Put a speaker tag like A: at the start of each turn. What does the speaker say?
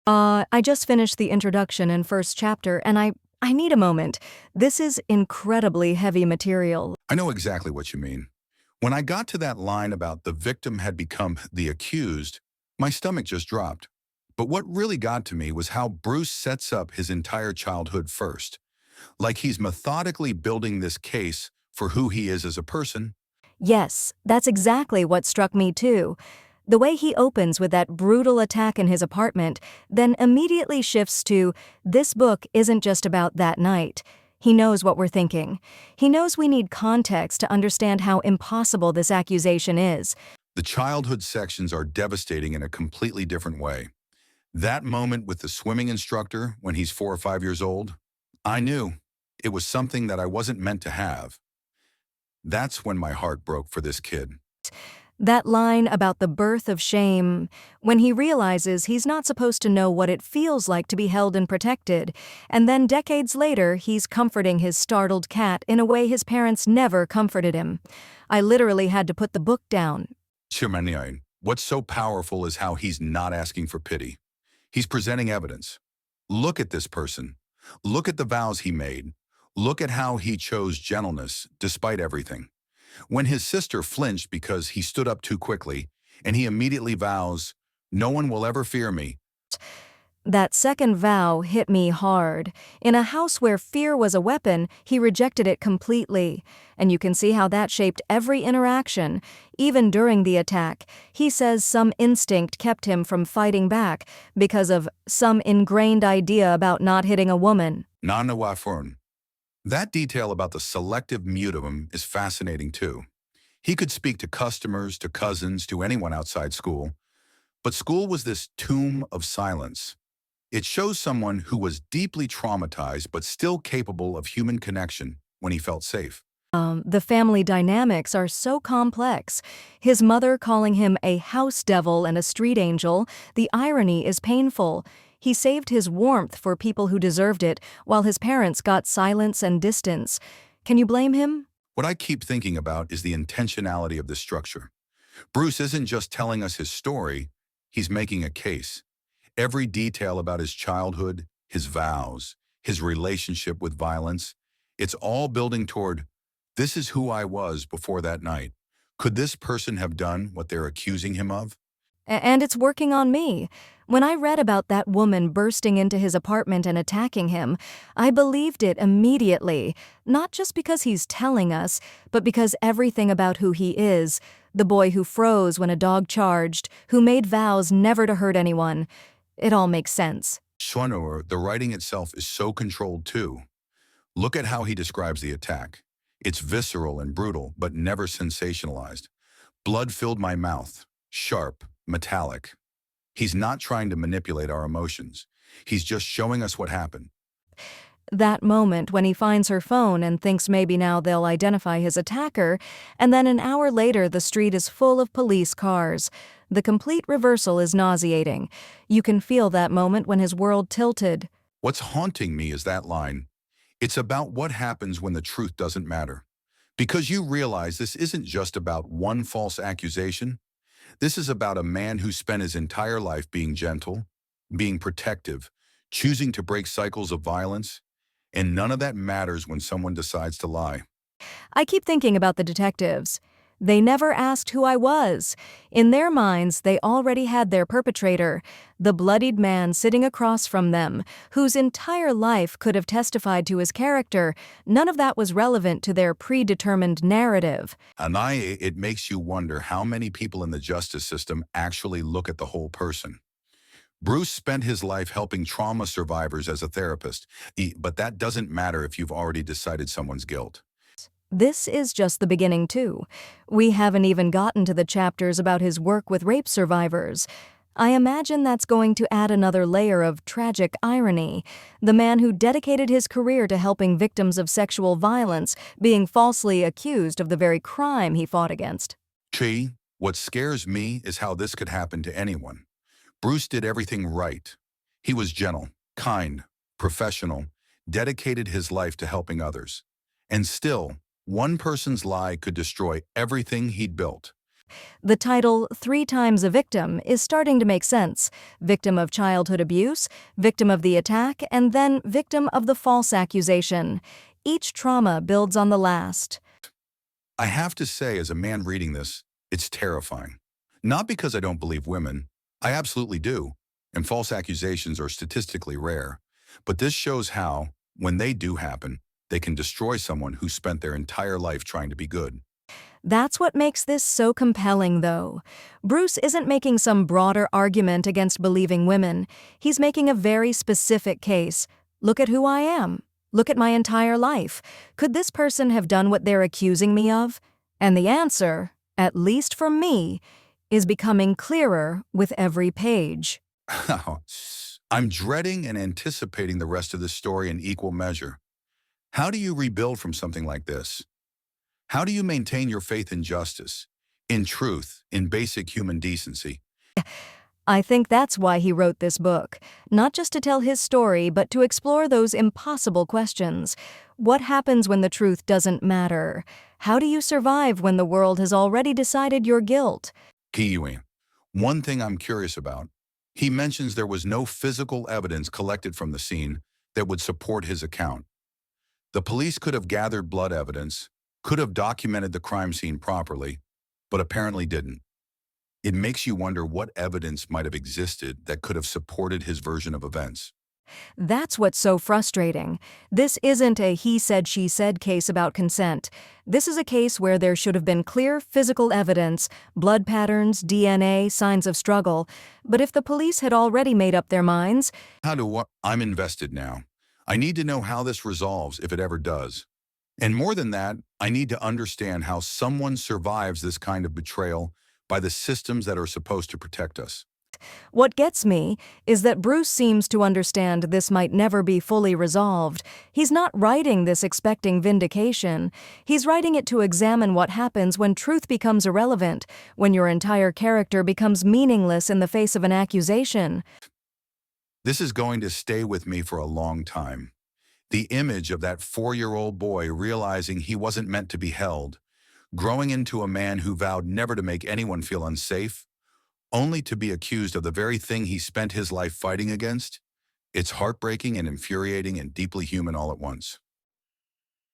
A: I just finished the introduction and first chapter, and I need a moment. This is incredibly heavy material.
B: I know exactly what you mean. When I got to that line about the victim had become the accused, my stomach just dropped. But what really got to me was how Bruce sets up his entire childhood first. Like he's methodically building this case for who he is as a person.
A: Yes, that's exactly what struck me too. The way he opens with that brutal attack in his apartment, then immediately shifts to, this book isn't just about that night. He knows what we're thinking. He knows we need context to understand how impossible this accusation is.
B: The childhood sections are devastating in a completely different way. That moment with the swimming instructor when he's 4 or 5 years old, I knew it was something that I wasn't meant to have. That's when my heart broke for this kid.
A: That line about the birth of shame, when he realizes he's not supposed to know what it feels like to be held and protected, and then decades later he's comforting his startled cat in a way his parents never comforted him. I literally had to put the book down.
B: Chimanian, what's so powerful is how he's not asking for pity. He's presenting evidence. Look at this person. Look at the vows he made. Look at how he chose gentleness despite everything. When his sister flinched because he stood up too quickly, and he immediately vows, "No one will ever fear me."
A: That second vow hit me hard. In a house where fear was a weapon, he rejected it completely. And you can see how that shaped every interaction. Even during the attack, he says some instinct kept him from fighting back because of some ingrained idea about not hitting a woman.
B: Nana Wafurn. That detail about the selective mute of him is fascinating too. He could speak to customers, to cousins, to anyone outside school. But school was this tomb of silence. It shows someone who was deeply traumatized but still capable of human connection when he felt safe.
A: The family dynamics are so complex. His mother calling him a house devil and a street angel, the irony is painful. He saved his warmth for people who deserved it, while his parents got silence and distance. Can you blame him?
B: What I keep thinking about is the intentionality of this structure. Bruce isn't just telling us his story, he's making a case. Every detail about his childhood, his vows, his relationship with violence, it's all building toward, this is who I was before that night. Could this person have done what they're accusing him of?
A: And it's working on me. When I read about that woman bursting into his apartment and attacking him, I believed it immediately, not just because he's telling us, but because everything about who he is, the boy who froze when a dog charged, who made vows never to hurt anyone, it all makes sense.
B: Schwanauer, the writing itself is so controlled too. Look at how he describes the attack. It's visceral and brutal, but never sensationalized. Blood filled my mouth, sharp, metallic. He's not trying to manipulate our emotions. He's just showing us what happened.
A: That moment when he finds her phone and thinks maybe now they'll identify his attacker, and then an hour later the street is full of police cars. The complete reversal is nauseating. You can feel that moment when his world tilted.
B: What's haunting me is that line. It's about what happens when the truth doesn't matter. Because you realize this isn't just about one false accusation. This is about a man who spent his entire life being gentle, being protective, choosing to break cycles of violence, and none of that matters when someone decides to lie.
A: I keep thinking about the detectives. They never asked who I was. In their minds, they already had their perpetrator, the bloodied man sitting across from them, whose entire life could have testified to his character. None of that was relevant to their predetermined narrative.
B: Anaya, it makes you wonder how many people in the justice system actually look at the whole person. Bruce spent his life helping trauma survivors as a therapist, but that doesn't matter if you've already decided someone's guilt.
A: This is just the beginning, too. We haven't even gotten to the chapters about his work with rape survivors. I imagine that's going to add another layer of tragic irony. The man who dedicated his career to helping victims of sexual violence being falsely accused of the very crime he fought against.
B: Chi, what scares me is how this could happen to anyone. Bruce did everything right. He was gentle, kind, professional, dedicated his life to helping others. And still, one person's lie could destroy everything he'd built.
A: The title, Three Times a Victim, is starting to make sense. Victim of childhood abuse, victim of the attack, and then victim of the false accusation. Each trauma builds on the last.
B: I have to say, as a man reading this, it's terrifying. Not because I don't believe women. I absolutely do. And false accusations are statistically rare. But this shows how, when they do happen, they can destroy someone who spent their entire life trying to be good.
A: That's what makes this so compelling, though. Bruce isn't making some broader argument against believing women. He's making a very specific case. Look at who I am. Look at my entire life. Could this person have done what they're accusing me of? And the answer, at least for me, is becoming clearer with every page.
B: I'm dreading and anticipating the rest of the story in equal measure. How do you rebuild from something like this? How do you maintain your faith in justice, in truth, in basic human decency?
A: I think that's why he wrote this book, not just to tell his story, but to explore those impossible questions. What happens when the truth doesn't matter? How do you survive when the world has already decided your guilt?
B: Kiyue, one thing I'm curious about. He mentions there was no physical evidence collected from the scene that would support his account. The police could have gathered blood evidence, could have documented the crime scene properly, but apparently didn't. It makes you wonder what evidence might have existed that could have supported his version of events.
A: That's what's so frustrating. This isn't a he said, she said case about consent. This is a case where there should have been clear physical evidence, blood patterns, DNA, signs of struggle. But if the police had already made up their minds,
B: I'm invested now. I need to know how this resolves if it ever does. And more than that, I need to understand how someone survives this kind of betrayal by the systems that are supposed to protect us.
A: what gets me is that Bruce seems to understand this might never be fully resolved. He's not writing this expecting vindication. He's writing it to examine what happens when truth becomes irrelevant, when your entire character becomes meaningless in the face of an accusation.
B: This is going to stay with me for a long time. The image of that 4-year-old boy realizing he wasn't meant to be held, growing into a man who vowed never to make anyone feel unsafe, only to be accused of the very thing he spent his life fighting against. It's heartbreaking and infuriating and deeply human all at once.